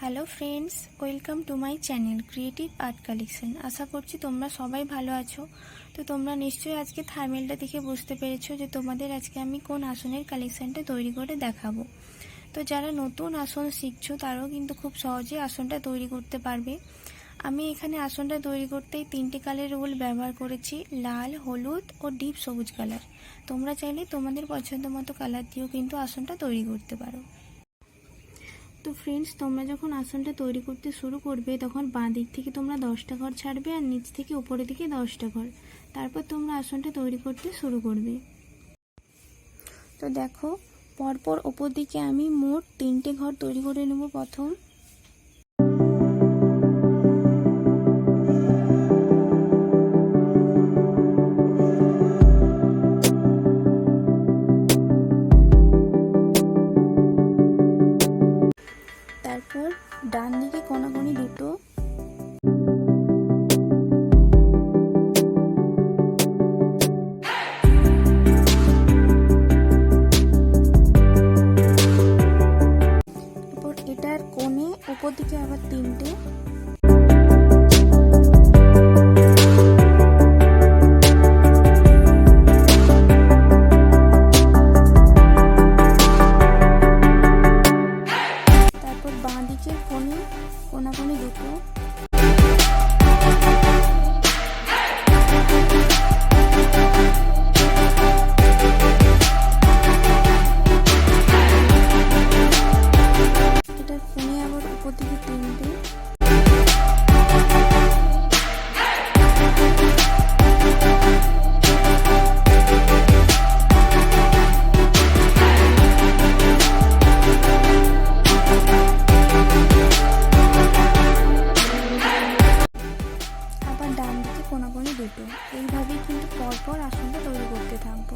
Hello friends, welcome to my channel creative art collection. আশা করছি তোমরা সবাই ভালো আছো। তো তোমরা নিশ্চয়ই আজকে থাম্বনেলটা দেখে বুঝতে পেরেছো যে তোমাদের আজকে আমি কোন আসনের কালেকশনটা তৈরি করে দেখাবো। তো যারা নতুন আসন শিখছো তারাও কিন্তু খুব সহজে আসনটা তৈরি করতে পারবে। আমি এখানে আসনটা তৈরি করতে 3টে কালারের উল ব্যবহার করেছি, লাল, হলুদ ও ডিপ সবুজ কালার। তোমরা চাইলে তোমাদের পছন্দ মতো কালার দিয়েও কিন্তু আসনটা তৈরি করতে পারো। তো ফ্রেন্ডস, তোমরা যখন আসনটা তৈরি করতে শুরু করবে তখন বাঁ দিক থেকে তোমরা 10টা ঘর ছাড়বে আর নিচ থেকে উপরের দিকে 10টা ঘর। তারপর তোমরা আসনটা তৈরি করতে শুরু করবে। তো দেখো, পরপর ওপর দিকে আমি মোট 3টে ঘর তৈরি করে নেব। প্রথম তারপর ডান দিকে কোনাকুনি দুটো, তারপর এটার কোণে উপর দিকে আবার 3টে, তারপর বাঁ দিকের কোণে কোনাকুনি দুটো, এটার কোণে আবার উপর দিকে 3টে, আবার ডান দিকে কোনাকুনি দুটো। এইভাবেই কিন্তু পরপর আসনটা তৈরি করতে থাকবো।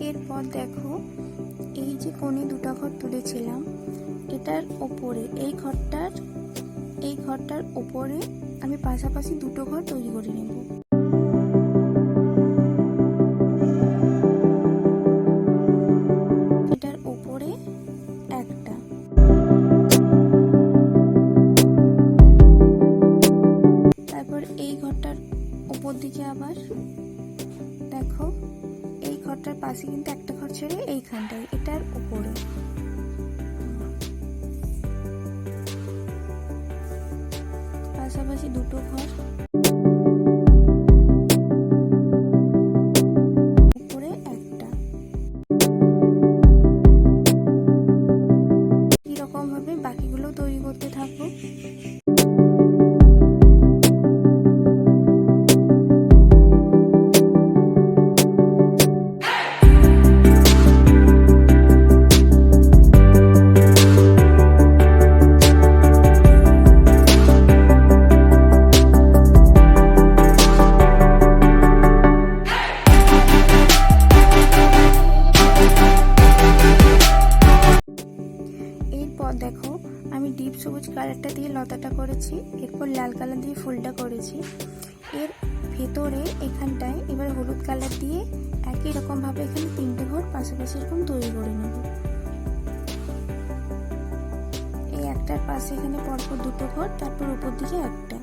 এরপর দেখো, এই যে কোণে দুটো ঘর তুলেছিলাম, এটার ওপরে এই ঘরটার ওপরে আমি পাশাপাশি দুটো ঘর তৈরি করে নেব। এটার ওপরে একটা, তারপর এই ঘরটার ওপর দিকে আবার দেখো, এই ঘরটার পাশে কিন্তু একটা ঘর ছেড়ে এইখানটায় এটার উপরে, পাশাপাশি দুটো ঘর, উপরে একটা। এরকম ভাবে বাকিগুলো তৈরি করতে থাকবো। এরপর দেখো, আমি ডিপ সবুজ কালারটা দিয়ে লতাটা করেছি, এরপর লাল কালার দিয়ে ফুলটা করেছি। এর ভেতরে এখানটায় এবার হলুদ কালার দিয়ে একই রকম ভাবে এখানে 3টে ঘর পাশাপাশি এরকম তৈরি করে নেব। এই একটার পাশে এখানে পরপর দুটো ঘর, তারপর উপর দিকে একটা।